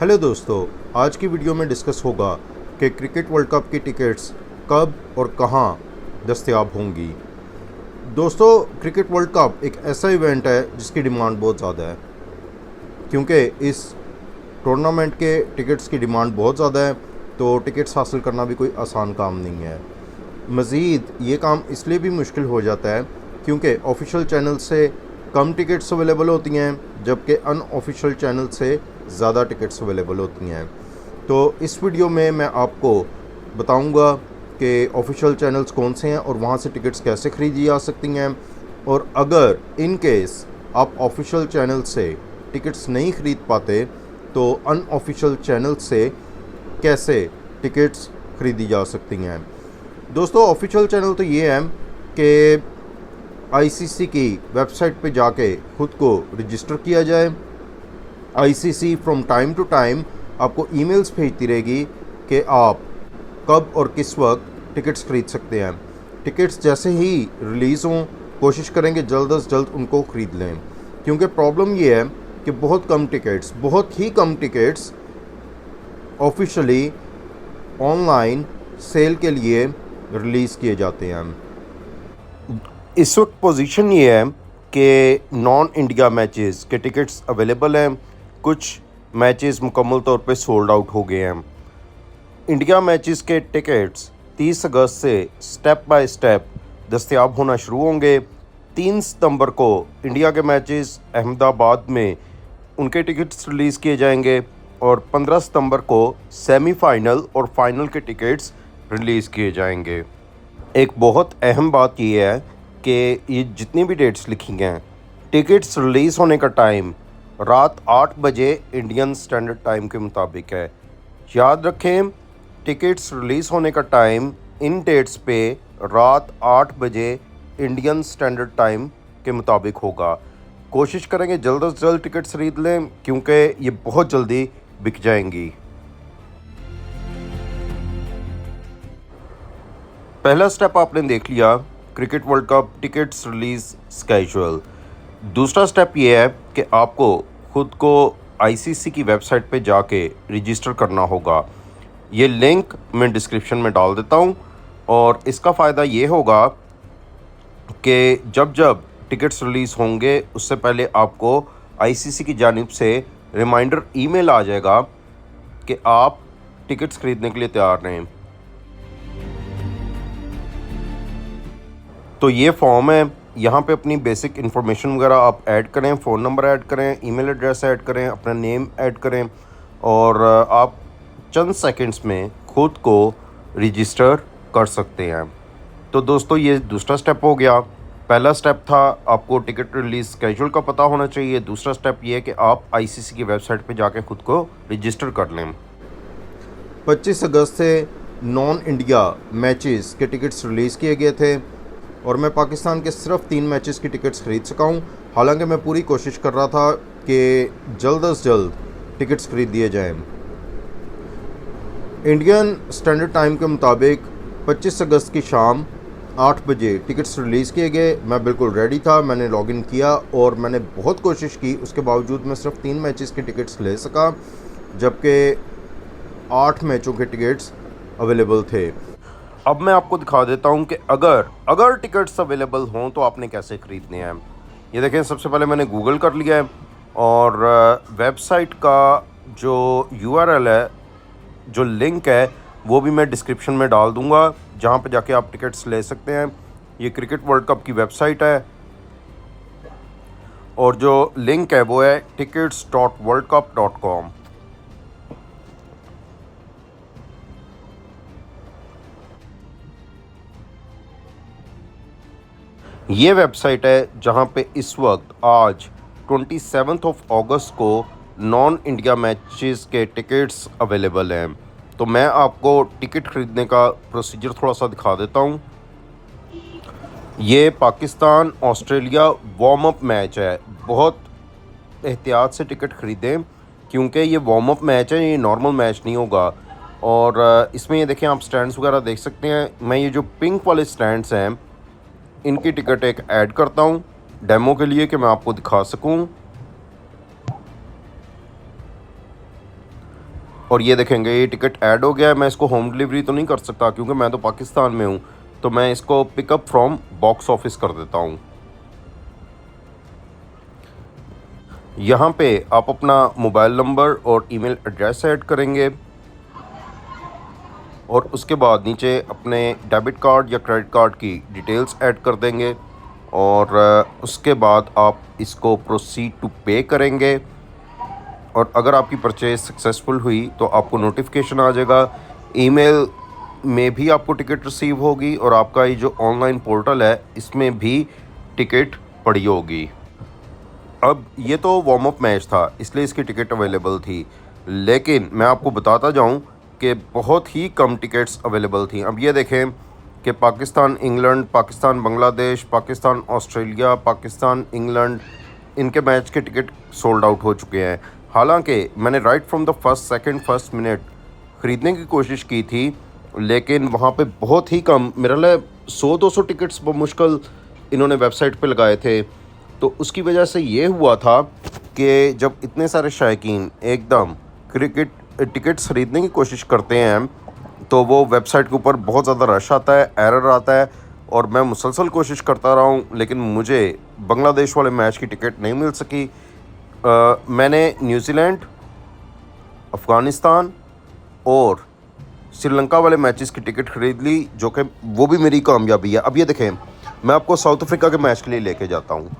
Hello दोस्तों, आज की वीडियो में डिस्कस होगा कि क्रिकेट वर्ल्ड कप की टिकट्स कब और कहां दस्तयाब होंगी। दोस्तों, क्रिकेट वर्ल्ड कप एक ऐसा इवेंट है जिसकी डिमांड बहुत ज़्यादा है, क्योंकि इस टूर्नामेंट के टिकट्स की डिमांड बहुत ज़्यादा है, तो टिकट्स हासिल करना भी कोई आसान काम नहीं है। मज़ीद ये काम इसलिए भी मुश्किल हो जाता है क्योंकि ऑफिशियल चैनल से कम टिकट्स अवेलेबल होती हैं, जबकि अनऑफिशियल चैनल से ज़्यादा टिकट्स अवेलेबल होती हैं। तो इस वीडियो में मैं आपको बताऊंगा कि ऑफिशियल चैनल्स कौन से हैं और वहां से टिकट्स कैसे ख़रीदी जा सकती हैं, और अगर इन केस आप ऑफिशियल चैनल से टिकट्स नहीं ख़रीद पाते तो अनऑफिशियल चैनल से कैसे टिकट्स ख़रीदी जा सकती हैं। दोस्तों, ऑफिशियल चैनल तो ये है कि आईसीसी की वेबसाइट पे जाके ख़ुद को रजिस्टर किया जाए। ICC from time to time आपको ईमेल्स भेजती रहेगी कि आप कब और किस वक्त टिकट्स ख़रीद सकते हैं। टिकट्स जैसे ही रिलीज़ हों, कोशिश करेंगे जल्द अज जल्द उनको ख़रीद लें, क्योंकि प्रॉब्लम ये है कि बहुत ही कम टिकट्स ऑफिशियली ऑनलाइन सेल के लिए रिलीज़ किए जाते हैं। इस वक्त पोजीशन ये है कि नॉन इंडिया मैचेस के टिकट्स अवेलेबल हैं, कुछ मैचेस मुकम्मल तौर पे सोल्ड आउट हो गए हैं। इंडिया मैचेस के टिकट्स 30 अगस्त से स्टेप बाय स्टेप दस्तयाब होना शुरू होंगे। 3 सितंबर को इंडिया के मैचेस अहमदाबाद में उनके टिकट्स रिलीज़ किए जाएंगे और 15 सितंबर को सेमीफाइनल और फाइनल के टिकट्स रिलीज़ किए जाएंगे। एक बहुत अहम बात ये है कि ये जितनी भी डेट्स लिखी हैं, टिकट्स रिलीज़ होने का टाइम रात 8 बजे इंडियन स्टैंडर्ड टाइम के मुताबिक है। याद रखें, टिकट्स रिलीज़ होने का टाइम इन डेट्स पे रात 8 बजे इंडियन स्टैंडर्ड टाइम के मुताबिक होगा। कोशिश करेंगे जल्द से जल्द टिकट्स खरीद लें, क्योंकि ये बहुत जल्दी बिक जाएंगी। पहला स्टेप आपने देख लिया, cricket world cup tickets release schedule. दूसरा स्टेप ये है कि आपको ख़ुद को आईसीसी की वेबसाइट पे जाके रजिस्टर करना होगा। ये लिंक मैं डिस्क्रिप्शन में डाल देता हूँ, और इसका फ़ायदा ये होगा कि जब जब टिकट्स रिलीज़ होंगे उससे पहले आपको आईसीसी की जानिब से रिमाइंडर ईमेल आ जाएगा कि आप टिकट्स ख़रीदने के लिए तैयार रहें। तो ये फॉर्म है, यहाँ पे अपनी बेसिक इन्फॉर्मेशन वगैरह आप ऐड करें, फ़ोन नंबर ऐड करें, ईमेल एड्रेस ऐड करें, अपना नेम ऐड करें, और आप चंद सेकंड्स में ख़ुद को रजिस्टर कर सकते हैं। तो दोस्तों, ये दूसरा स्टेप हो गया। पहला स्टेप था आपको टिकट रिलीज़ स्केड्यूल का पता होना चाहिए। दूसरा स्टेप ये है कि आप आईसीसी की वेबसाइट पे जाके ख़ुद को रजिस्टर कर लें। 25 अगस्त से नॉन इंडिया मैचेस के टिकट्स रिलीज़ किए गए थे और मैं पाकिस्तान के सिर्फ 3 मैचेस की टिकट्स ख़रीद सका हूँ। हालांकि मैं पूरी कोशिश कर रहा था कि जल्द से जल्द टिकट्स ख़रीद दिए जाएं। इंडियन स्टैंडर्ड टाइम के मुताबिक 25 अगस्त की शाम 8 बजे टिकट्स रिलीज़ किए गए। मैं बिल्कुल रेडी था, मैंने लॉगिन किया और मैंने बहुत कोशिश की, उसके बावजूद मैं सिर्फ 3 मैचेस की टिकट्स ले सका, जबकि 8 मैचों के टिकट्स अवेलेबल थे। अब मैं आपको दिखा देता हूं कि अगर टिकट्स अवेलेबल हों तो आपने कैसे ख़रीदने हैं। ये देखें, सबसे पहले मैंने गूगल कर लिया है और वेबसाइट का जो यूआरएल है, जो लिंक है, वो भी मैं डिस्क्रिप्शन में डाल दूंगा, जहां पे जाके आप टिकट्स ले सकते हैं। ये क्रिकेट वर्ल्ड कप की वेबसाइट है और जो लिंक है वो है tickets.worldcup.com। ये वेबसाइट है जहां पे इस वक्त आज 27 अगस्त को नॉन इंडिया मैचेस के टिकट्स अवेलेबल हैं। तो मैं आपको टिकट ख़रीदने का प्रोसीजर थोड़ा सा दिखा देता हूं। ये Pakistan Australia warm up match है। बहुत एहतियात से टिकट ख़रीदें, क्योंकि ये वार्म अप मैच है, ये नॉर्मल मैच नहीं होगा। और इसमें ये देखें, आप स्टैंड्स वगैरह देख सकते हैं। मैं ये जो पिंक वाले स्टैंड्स हैं, इनकी टिकट एक ऐड करता हूँ डेमो के लिए कि मैं आपको दिखा सकूँ। और ये देखेंगे ये टिकट ऐड हो गया है। मैं इसको होम डिलीवरी तो नहीं कर सकता क्योंकि मैं तो पाकिस्तान में हूँ, तो मैं इसको पिकअप फ्रॉम बॉक्स ऑफिस कर देता हूँ। यहाँ पे आप अपना मोबाइल नंबर और ईमेल एड्रेस ऐड करेंगे और उसके बाद नीचे अपने डेबिट कार्ड या क्रेडिट कार्ड की डिटेल्स ऐड कर देंगे और उसके बाद आप इसको प्रोसीड टू पे करेंगे। और अगर आपकी परचेज सक्सेसफुल हुई तो आपको नोटिफिकेशन आ जाएगा, ईमेल में भी आपको टिकट रिसीव होगी और आपका ये जो ऑनलाइन पोर्टल है इसमें भी टिकट पड़ी होगी। अब ये तो वार्म अप मैच था इसलिए इसकी टिकट अवेलेबल थी, लेकिन मैं आपको बताता जाऊं कि बहुत ही कम टिकट्स अवेलेबल थी। अब ये देखें कि Pakistan England, Pakistan Bangladesh, Pakistan Australia, Pakistan England, इनके मैच के टिकट सोल्ड आउट हो चुके हैं। हालांकि मैंने right from the first minute ख़रीदने की कोशिश की थी, लेकिन वहाँ पे बहुत ही कम, मेरा लिए 100-200 टिकट्स मुश्किल इन्होंने वेबसाइट पे लगाए थे। तो उसकी वजह से ये हुआ था कि जब इतने सारे शायकीन एकदम क्रिकेट टिकट्स ख़रीदने की कोशिश करते हैं तो वो वेबसाइट के ऊपर बहुत ज़्यादा रश आता है, एरर आता है और मैं मुसलसल कोशिश करता रहा हूँ, लेकिन मुझे बांग्लादेश वाले मैच की टिकट नहीं मिल सकी। मैंने न्यूजीलैंड, अफ़गानिस्तान और श्रीलंका वाले मैचेस की टिकट ख़रीद ली, जो कि वो भी मेरी कामयाबी है। अब ये देखें, मैं आपको साउथ अफ्रीका के मैच के लिए लेके जाता हूँ।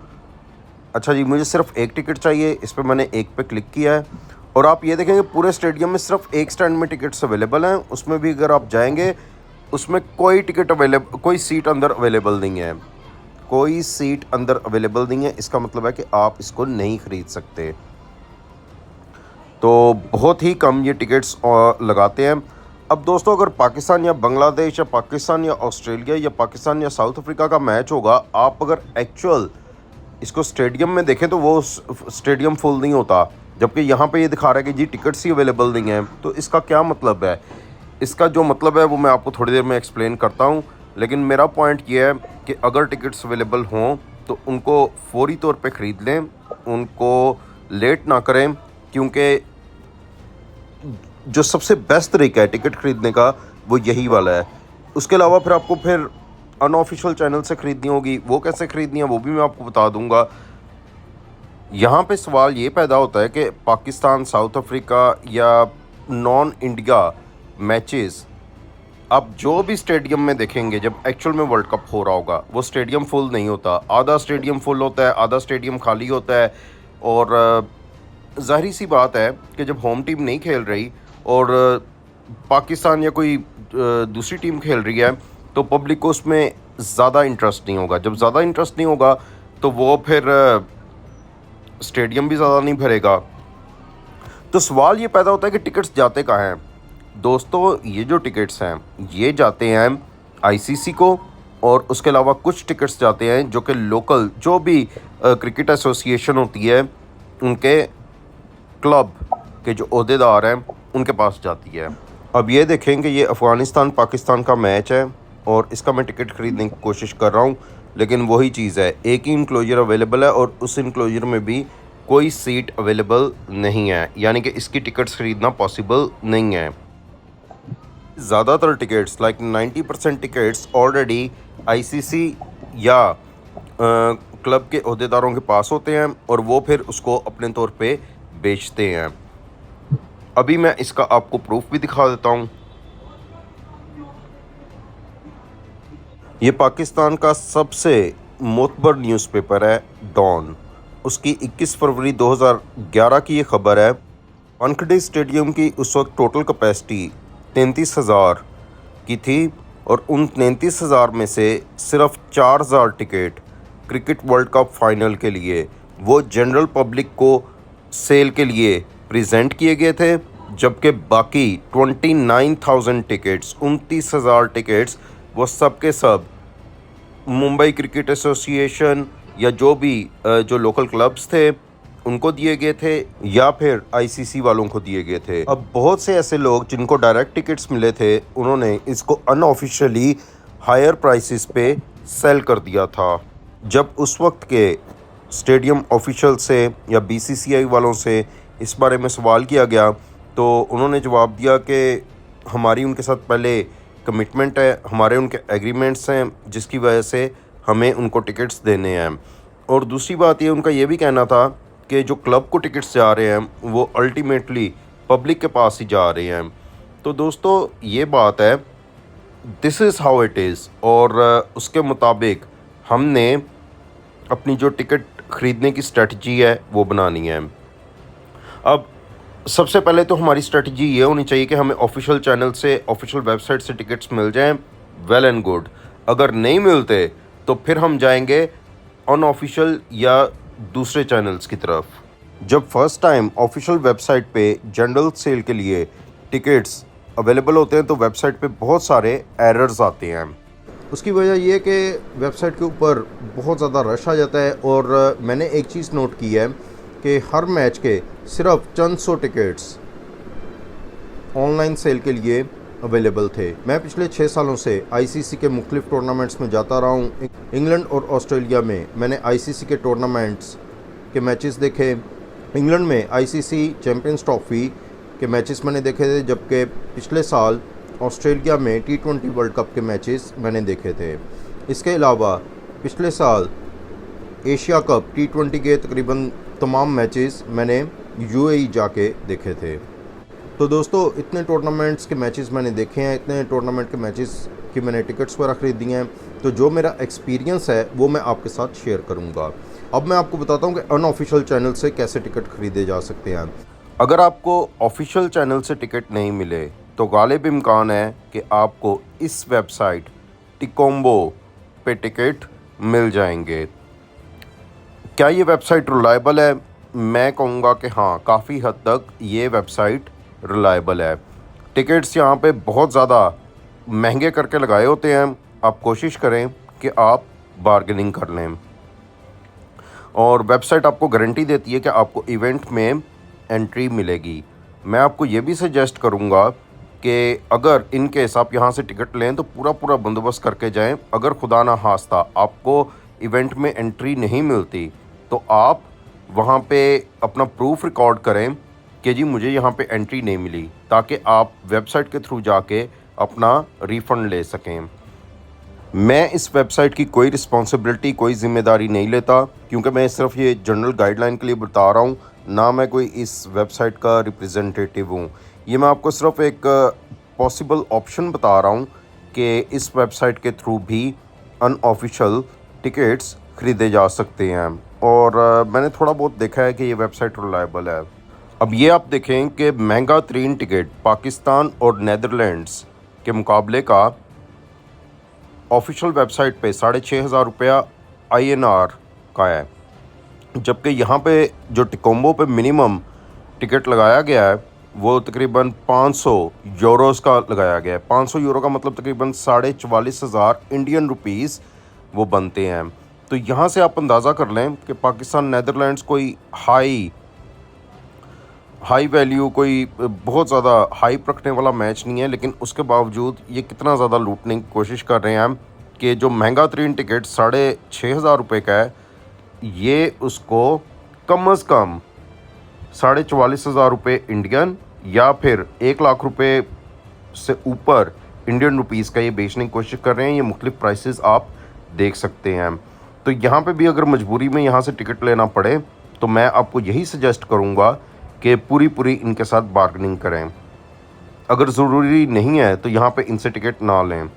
अच्छा जी, मुझे सिर्फ एक टिकट चाहिए, इस पर मैंने एक पे क्लिक किया है और आप ये देखेंगे पूरे स्टेडियम में सिर्फ एक स्टैंड में टिकट्स अवेलेबल हैं। उसमें भी अगर आप जाएंगे उसमें कोई सीट अंदर अवेलेबल नहीं है, कोई सीट अंदर अवेलेबल नहीं है। इसका मतलब है कि आप इसको नहीं ख़रीद सकते। तो बहुत ही कम ये टिकट्स लगाते हैं। अब दोस्तों, अगर पाकिस्तान या बांग्लादेश या पाकिस्तान या ऑस्ट्रेलिया या पाकिस्तान या साउथ अफ्रीका का मैच होगा, आप अगर एक्चुअल इसको स्टेडियम में देखें तो वो स्टेडियम फुल नहीं होता, जबकि यहाँ पे ये दिखा रहा है कि जी टिकट्स ही अवेलेबल नहीं हैं। तो इसका क्या मतलब है? इसका जो मतलब है वो मैं आपको थोड़ी देर में एक्सप्लेन करता हूँ, लेकिन मेरा पॉइंट ये है कि अगर टिकट्स अवेलेबल हों तो उनको फौरी तौर पे ख़रीद लें, उनको लेट ना करें, क्योंकि जो सबसे बेस्ट तरीका है टिकट ख़रीदने का वो यही वाला है। उसके अलावा फिर आपको फिर अनऑफिशियल चैनल से ख़रीदनी होगी, वो कैसे ख़रीदनी है वो भी मैं आपको बता दूंगा। यहाँ पे सवाल ये पैदा होता है कि पाकिस्तान, साउथ अफ्रीका या नॉन इंडिया मैचेस आप जो भी स्टेडियम में देखेंगे, जब एक्चुअल में वर्ल्ड कप हो रहा होगा वो स्टेडियम फुल नहीं होता, आधा स्टेडियम फुल होता है, आधा स्टेडियम खाली होता है। और ज़ाहिर सी बात है कि जब होम टीम नहीं खेल रही और पाकिस्तान या कोई दूसरी टीम खेल रही है तो पब्लिक को उसमें ज़्यादा इंटरेस्ट नहीं होगा। जब ज़्यादा इंटरेस्ट नहीं होगा तो वो फिर स्टेडियम भी ज़्यादा नहीं भरेगा। तो सवाल ये पैदा होता है कि टिकट्स जाते कहाँ हैं? दोस्तों, ये जो टिकट्स हैं ये जाते हैं आईसीसी को, और उसके अलावा कुछ टिकट्स जाते हैं जो कि लोकल जो भी क्रिकेट एसोसिएशन होती है उनके क्लब के जो ओहदेदार हैं उनके पास जाती है। अब ये देखेंगे ये अफ़गानिस्तान पाकिस्तान का मैच है और इसका मैं टिकट ख़रीदने की कोशिश कर रहा हूँ, लेकिन वही चीज़ है, एक ही इनक्लोजर अवेलेबल है और उस इनक्लोजर में भी कोई सीट अवेलेबल नहीं है, यानी कि इसकी टिकट्स ख़रीदना पॉसिबल नहीं है। ज़्यादातर tickets like 90% tickets already ICC या क्लब के ओहदेदारों के पास होते हैं और वो फिर उसको अपने तौर पे बेचते हैं। अभी मैं इसका आपको प्रूफ भी दिखा देता हूँ। ये पाकिस्तान का सबसे मोतबर न्यूज़पेपर है डॉन, उसकी 21 फरवरी 2011 की ये खबर है। वानखेड़े स्टेडियम की उस वक्त टोटल कैपेसिटी 33,000 की थी और उन 33,000 में से सिर्फ 4,000 ticket cricket world cup final के लिए वो जनरल पब्लिक को सेल के लिए प्रेजेंट किए गए थे, जबकि बाकी 29,000 टिकट्स, 29,000 टिकट्स वो सब के सब मुंबई क्रिकेट एसोसिएशन या जो भी जो लोकल क्लब्स थे उनको दिए गए थे या फिर आईसीसी वालों को दिए गए थे। अब बहुत से ऐसे लोग जिनको डायरेक्ट टिकट्स मिले थे उन्होंने इसको अनऑफिशियली हायर प्राइसेस पे सेल कर दिया था। जब उस वक्त के स्टेडियम ऑफिशियल से या बीसीसीआई वालों से इस बारे में सवाल किया गया तो उन्होंने जवाब दिया कि हमारी उनके साथ पहले कमिटमेंट है, हमारे उनके एग्रीमेंट्स हैं जिसकी वजह से हमें उनको टिकट्स देने हैं। और दूसरी बात ये उनका ये भी कहना था कि जो क्लब को टिकट्स जा रहे हैं वो अल्टीमेटली पब्लिक के पास ही जा रहे हैं। तो दोस्तों ये बात है, this is how it is. और उसके मुताबिक हमने अपनी जो टिकट ख़रीदने की स्ट्रेटजी है वो बनानी है। अब सबसे पहले तो हमारी स्ट्रेटजी ये होनी चाहिए कि हमें ऑफिशियल चैनल से, ऑफिशियल वेबसाइट से टिकट्स मिल जाएं, वेल एंड गुड। अगर नहीं मिलते तो फिर हम जाएंगे अनऑफिशियल या दूसरे चैनल्स की तरफ। जब फर्स्ट टाइम ऑफिशियल वेबसाइट पे जनरल सेल के लिए टिकट्स अवेलेबल होते हैं तो वेबसाइट पे बहुत सारे एरर्स आते हैं। उसकी वजह ये है कि वेबसाइट के ऊपर बहुत ज़्यादा रश आ जाता है। और मैंने एक चीज़ नोट की है कि हर मैच के सिर्फ चंद सौ टिकट्स ऑनलाइन सेल के लिए अवेलेबल थे। मैं पिछले 6 सालों से आईसीसी के मुख्तलिफ टूर्नामेंट्स में जाता रहा हूँ। इंग्लैंड और ऑस्ट्रेलिया में मैंने आईसीसी के टूर्नामेंट्स के मैचेस देखे। इंग्लैंड में आईसीसी चैम्पियंस ट्रॉफी के मैचेस मैंने देखे थे, जबकि पिछले साल ऑस्ट्रेलिया में T20 वर्ल्ड कप के मैचेस मैंने देखे थे। इसके अलावा पिछले साल एशिया कप T20 के तकरीबन तमाम मैचेस मैंने यूएई जाके देखे थे। तो दोस्तों इतने टूर्नामेंट्स के मैचेस मैंने देखे हैं, इतने टूर्नामेंट के मैचेस की मैंने टिकट्स वगैरह ख़रीदी हैं। तो जो मेरा एक्सपीरियंस है वो मैं आपके साथ शेयर करूंगा। अब मैं आपको बताता हूं कि अनऑफिशियल चैनल से कैसे टिकट ख़रीदे जा सकते हैं। अगर आपको ऑफिशियल चैनल से टिकट नहीं मिले तो गालिब इम्कान है कि आपको इस वेबसाइट टिकोम्बो पे टिकट मिल जाएंगे। क्या ये वेबसाइट रिलायबल है? मैं कहूँगा कि हाँ, काफ़ी हद तक ये वेबसाइट रिलायबल है। टिकट्स यहाँ पे बहुत ज़्यादा महंगे करके लगाए होते हैं। आप कोशिश करें कि आप बार्गेनिंग कर लें। और वेबसाइट आपको गारंटी देती है कि आपको इवेंट में एंट्री मिलेगी। मैं आपको ये भी सजेस्ट करूँगा कि अगर इन केस आप यहाँ से टिकट लें तो पूरा बंदोबस्त करके जाएं। अगर खुदा ना खास्ता आपको इवेंट में एंट्री नहीं मिलती तो आप वहाँ पे अपना प्रूफ रिकॉर्ड करें कि जी मुझे यहाँ पे एंट्री नहीं मिली, ताकि आप वेबसाइट के थ्रू जाके अपना रिफ़ंड ले सकें। मैं इस वेबसाइट की कोई रिस्पॉन्सिबिलिटी, कोई ज़िम्मेदारी नहीं लेता, क्योंकि मैं सिर्फ ये जनरल गाइडलाइन के लिए बता रहा हूँ, ना मैं कोई इस वेबसाइट का रिप्रेजेंटेटिव हूँ। ये मैं आपको सिर्फ एक पॉसिबल ऑप्शन बता रहा हूँ कि इस वेबसाइट के थ्रू भी अनऑफिशियल टिकट्स ख़रीदे जा सकते हैं। और मैंने थोड़ा बहुत देखा है कि ये वेबसाइट रिलायबल है। अब ये आप देखें कि महंगा तरीन टिकट पाकिस्तान और नेदरलैंड्स के मुकाबले का ऑफिशियल वेबसाइट पे 6,500 रुपया INR का है, जबकि यहाँ पे जो टिकोम्बो पे मिनिमम टिकट लगाया गया है वो तकरीबन 500 यूरोस का लगाया गया है। 500 यूरो का मतलब तकरीबन 44,500 इंडियन रुपीज़ वो बनते हैं। तो यहाँ से आप अंदाज़ा कर लें कि पाकिस्तान नेदरलैंड्स कोई हाई वैल्यू, कोई बहुत ज़्यादा हाइप रखने वाला मैच नहीं है, लेकिन उसके बावजूद ये कितना ज़्यादा लूटने की कोशिश कर रहे हैं कि जो महंगा तरीन टिकट 6,500 रुपये का है, ये उसको कम अज़ कम 44,500 रुपये इंडियन या फिर 1 लाख रुपये से ऊपर इंडियन रुपीज़ का ये बेचने की कोशिश कर रहे हैं। ये मुख्तलिफ प्राइसेस आप देख सकते हैं। तो यहाँ पे भी अगर मजबूरी में यहाँ से टिकट लेना पड़े तो मैं आपको यही सजेस्ट करूँगा कि पूरी इनके साथ बार्गेनिंग करें। अगर ज़रूरी नहीं है तो यहाँ पे इनसे टिकट ना लें।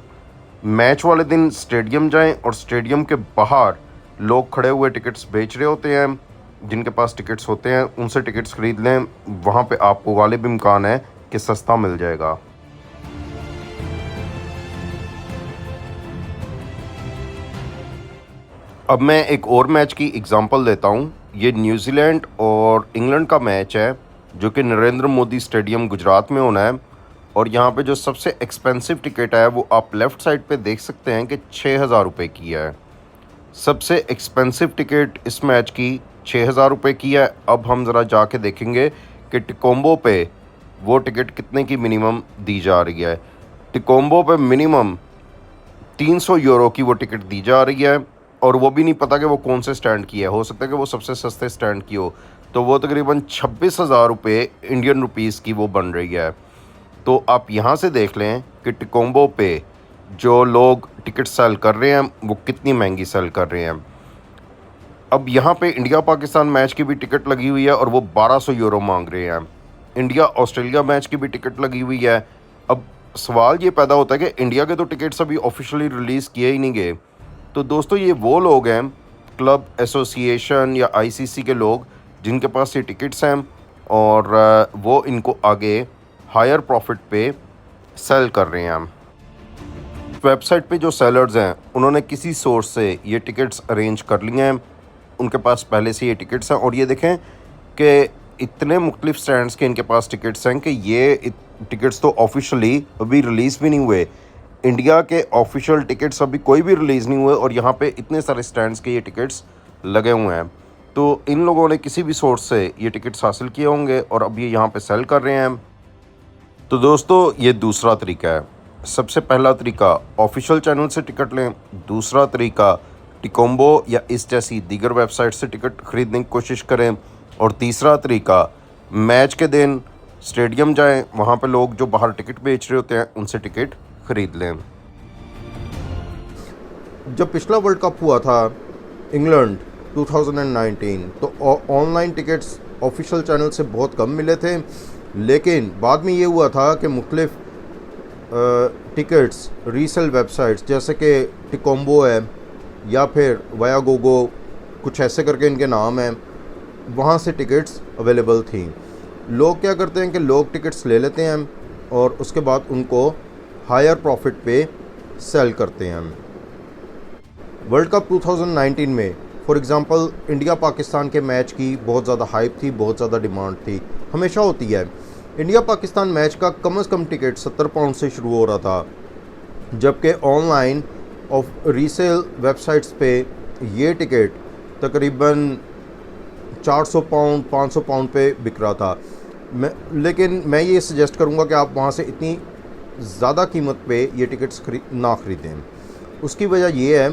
मैच वाले दिन स्टेडियम जाएं और स्टेडियम के बाहर लोग खड़े हुए टिकट्स बेच रहे होते हैं। जिनके पास टिकट्स होते हैं उनसे टिकट्स ख़रीद लें, वहाँ पे आपको गालिब इम्कान है कि सस्ता मिल जाएगा। अब मैं एक और मैच की एग्ज़ाम्पल देता हूँ। ये न्यूजीलैंड और इंग्लैंड का मैच है जो कि नरेंद्र मोदी स्टेडियम गुजरात में होना है। और यहाँ पे जो सबसे एक्सपेंसिव टिकट है वो आप लेफ़्ट साइड पे देख सकते हैं कि 6,000 रुपये की है। सबसे एक्सपेंसिव टिकट इस मैच की 6,000 रुपये की है। अब हम ज़रा जाके देखेंगे कि टिकोम्बो पे वो टिकट कितने की मिनिमम दी जा रही है। टिकोम्बो पे मिनिमम 300 यूरो की वो टिकट दी जा रही है, और वो भी नहीं पता कि वो कौन से स्टैंड की है। हो सकता है कि वो सबसे सस्ते स्टैंड की हो। तो वो तकरीबन 26,000 रुपये इंडियन रुपीस की वो बन रही है। तो आप यहाँ से देख लें कि टिकोम्बो पे जो लोग टिकट सेल कर रहे हैं वो कितनी महंगी सेल कर रहे हैं। अब यहाँ पे इंडिया पाकिस्तान मैच की भी टिकट लगी हुई है और वो 1200 यूरो मांग रहे हैं। इंडिया ऑस्ट्रेलिया मैच की भी टिकट लगी हुई है। अब सवाल ये पैदा होता है कि इंडिया के तो टिकट्स अभी ऑफिशियली रिलीज़ किए ही नहीं गए। तो दोस्तों ये वो लोग हैं, क्लब एसोसिएशन या आईसीसी के लोग, जिनके पास ये टिकट्स हैं और वो इनको आगे हायर प्रॉफिट पे सेल कर रहे हैं। वेबसाइट पे जो सेलर्स हैं उन्होंने किसी सोर्स से ये टिकट्स अरेंज कर लिए हैं, उनके पास पहले से ये टिकट्स हैं। और ये देखें कि इतने मुख्तलिफ स्टैंड्स के इनके पास टिकट्स हैं कि ये टिकट्स तो ऑफिशियली अभी रिलीज़ भी नहीं हुए। इंडिया के ऑफिशियल टिकट्स अभी कोई भी रिलीज़ नहीं हुए और यहाँ पे इतने सारे स्टैंड्स के ये टिकट्स लगे हुए हैं। तो इन लोगों ने किसी भी सोर्स से ये टिकट्स हासिल किए होंगे और अब ये यहाँ पे सेल कर रहे हैं। तो दोस्तों ये दूसरा तरीका है। सबसे पहला तरीका ऑफिशियल चैनल से टिकट लें, दूसरा तरीका टिकोम्बो या इस जैसी दीगर वेबसाइट से टिकट ख़रीदने की कोशिश करें, और तीसरा तरीका मैच के दिन स्टेडियम जाएं, वहाँ पे लोग जो बाहर टिकट बेच रहे होते हैं उनसे टिकट ख़रीद लें। जब पिछला वर्ल्ड कप हुआ था इंग्लैंड 2019, तो ऑनलाइन टिकट्स ऑफिशियल चैनल से बहुत कम मिले थे, लेकिन बाद में ये हुआ था कि मुख्तलिफ टिकट्स रीसेल वेबसाइट्स जैसे कि टिकोम्बो है या फिर वायागोगो, कुछ ऐसे करके इनके नाम हैं, वहाँ से टिकट्स अवेलेबल थी। लोग क्या करते हैं कि लोग टिकट्स ले लेते हैं और उसके बाद उनको हायर प्रॉफिट पे सेल करते हैं। वर्ल्ड कप 2019 में फॉर एग्ज़ाम्पल इंडिया पाकिस्तान के मैच की बहुत ज़्यादा हाइप थी, बहुत ज़्यादा डिमांड थी, हमेशा होती है। इंडिया पाकिस्तान मैच का कम से कम टिकट 70 पाउंड से शुरू हो रहा था, जबकि ऑनलाइन और रीसेल वेबसाइट्स पे ये टिकट तकरीबन 400 पाउंड 500 पाउंड पे बिक रहा था। लेकिन मैं ये सजेस्ट करूँगा कि आप वहाँ से इतनी ज़्यादा कीमत पे ये टिकट्स ना ख़रीदें। उसकी वजह ये है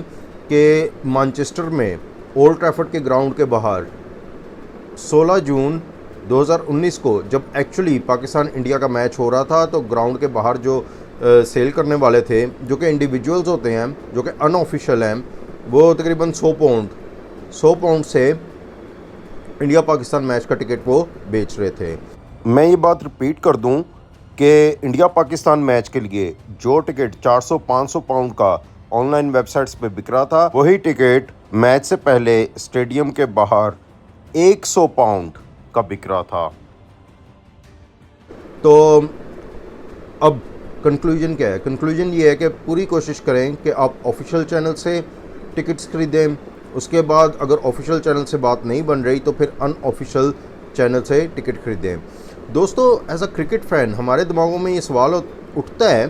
कि मैनचेस्टर में ओल्ड ट्रैफर्ड के ग्राउंड के बाहर 16 जून 2019 को जब एक्चुअली पाकिस्तान इंडिया का मैच हो रहा था, तो ग्राउंड के बाहर जो सेल करने वाले थे, जो कि इंडिविजुअल्स होते हैं, जो कि अनऑफिशियल हैं, वो तकरीबन 100 पाउंड से इंडिया पाकिस्तान मैच का टिकट वो बेच रहे थे। मैं ये बात रिपीट कर दूं कि इंडिया पाकिस्तान मैच के लिए जो टिकट 400-500 पाउंड का ऑनलाइन वेबसाइट्स पे बिक रहा था, वही टिकट मैच से पहले स्टेडियम के बाहर 100 पाउंड का बिक रहा था। तो अब कंक्लूजन क्या है? कंक्लूजन ये है कि पूरी कोशिश करें कि आप ऑफिशियल चैनल से टिकट्स खरीदें। उसके बाद अगर ऑफिशियल चैनल से बात नहीं बन रही तो फिर अनऑफिशियल चैनल से टिकट खरीदें। दोस्तों, एज अ क्रिकेट फ़ैन हमारे दिमागों में ये सवाल उठता है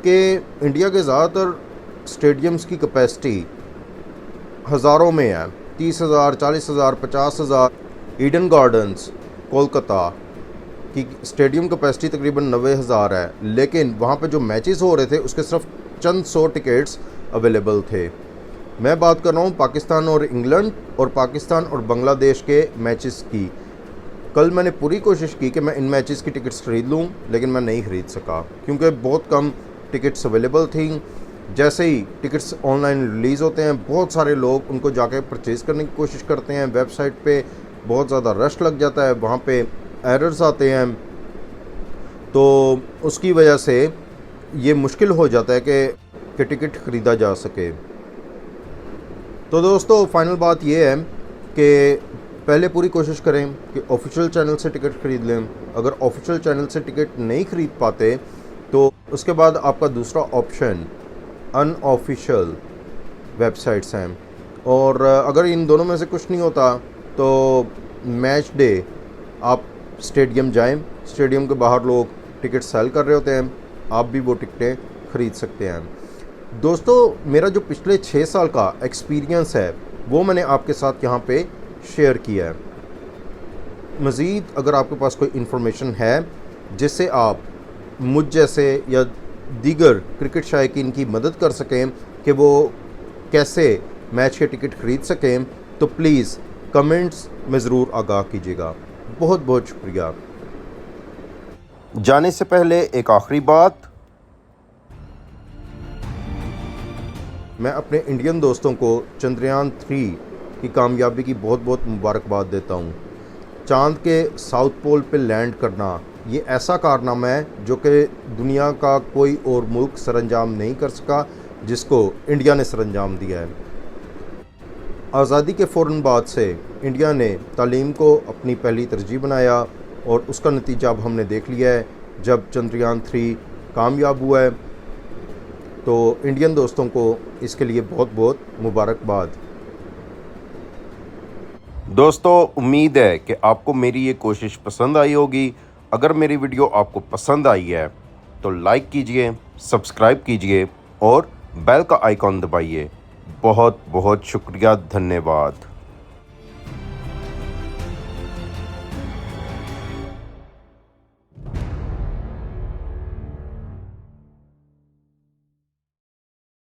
कि इंडिया के ज़्यादातर स्टेडियम्स की कैपेसिटी हज़ारों में है, 30,000, 40,000, 50,000। ईडन गार्डन्स कोलकाता की स्टेडियम कैपेसिटी तकरीबन 90,000 है, लेकिन वहाँ पे जो मैचेस हो रहे थे उसके सिर्फ चंद 100 टिकट्स अवेलेबल थे। मैं बात कर रहा हूँ पाकिस्तान और इंग्लैंड और पाकिस्तान और बांग्लादेश के मैचेस की। कल मैंने पूरी कोशिश की कि मैं इन मैचेस की टिकट्स ख़रीद लूँ, लेकिन मैं नहीं ख़रीद सका क्योंकि बहुत कम टिकट्स अवेलेबल थी। जैसे ही टिकट्स ऑनलाइन रिलीज़ होते हैं, बहुत सारे लोग उनको जाके परचेज़ करने की कोशिश करते हैं। वेबसाइट पे बहुत ज़्यादा रश लग जाता है, वहाँ पे एरर्स आते हैं, तो उसकी वजह से ये मुश्किल हो जाता है कि टिकट ख़रीदा जा सके। तो दोस्तों, फाइनल बात ये है कि पहले पूरी कोशिश करें कि ऑफिशियल चैनल से टिकट ख़रीद लें। अगर ऑफिशियल चैनल से टिकट नहीं ख़रीद पाते तो उसके बाद आपका दूसरा ऑप्शन अनऑफिशियल वेबसाइट्स हैं, और अगर इन दोनों में से कुछ नहीं होता तो मैच डे आप स्टेडियम जाएं। स्टेडियम के बाहर लोग टिकट सेल कर रहे होते हैं, आप भी वो टिकटें ख़रीद सकते हैं। दोस्तों, मेरा जो पिछले 6 साल का एक्सपीरियंस है वो मैंने आपके साथ यहाँ पे शेयर किया है। मज़ीद अगर आपके पास कोई इन्फॉर्मेशन है जिससे आप मुझ जैसे या दीगर क्रिकेट शायकीन की मदद कर सकें कि वो कैसे मैच के टिकट ख़रीद सकें, तो प्लीज़ कमेंट्स में ज़रूर आगाह कीजिएगा। बहुत बहुत शुक्रिया। जाने से पहले एक आखिरी बात, मैं अपने इंडियन दोस्तों को चंद्रयान 3 की कामयाबी की बहुत बहुत मुबारकबाद देता हूँ। चाँद के साउथ पोल पे लैंड करना ये ऐसा कारनामा है जो कि दुनिया का कोई और मुल्क सरअंजाम नहीं कर सका, जिसको इंडिया ने सरअंजाम दिया है। आज़ादी के फ़ौरन बाद से इंडिया ने तालीम को अपनी पहली तरजीह बनाया और उसका नतीजा अब हमने देख लिया है जब चंद्रयान 3 कामयाब हुआ है। तो इंडियन दोस्तों को इसके लिए बहुत बहुत मुबारकबाद। दोस्तों, उम्मीद है कि आपको मेरी ये कोशिश पसंद आई होगी। अगर मेरी वीडियो आपको पसंद आई है तो लाइक कीजिए, सब्सक्राइब कीजिए और बेल का आइकॉन दबाइए। बहुत बहुत शुक्रिया, धन्यवाद।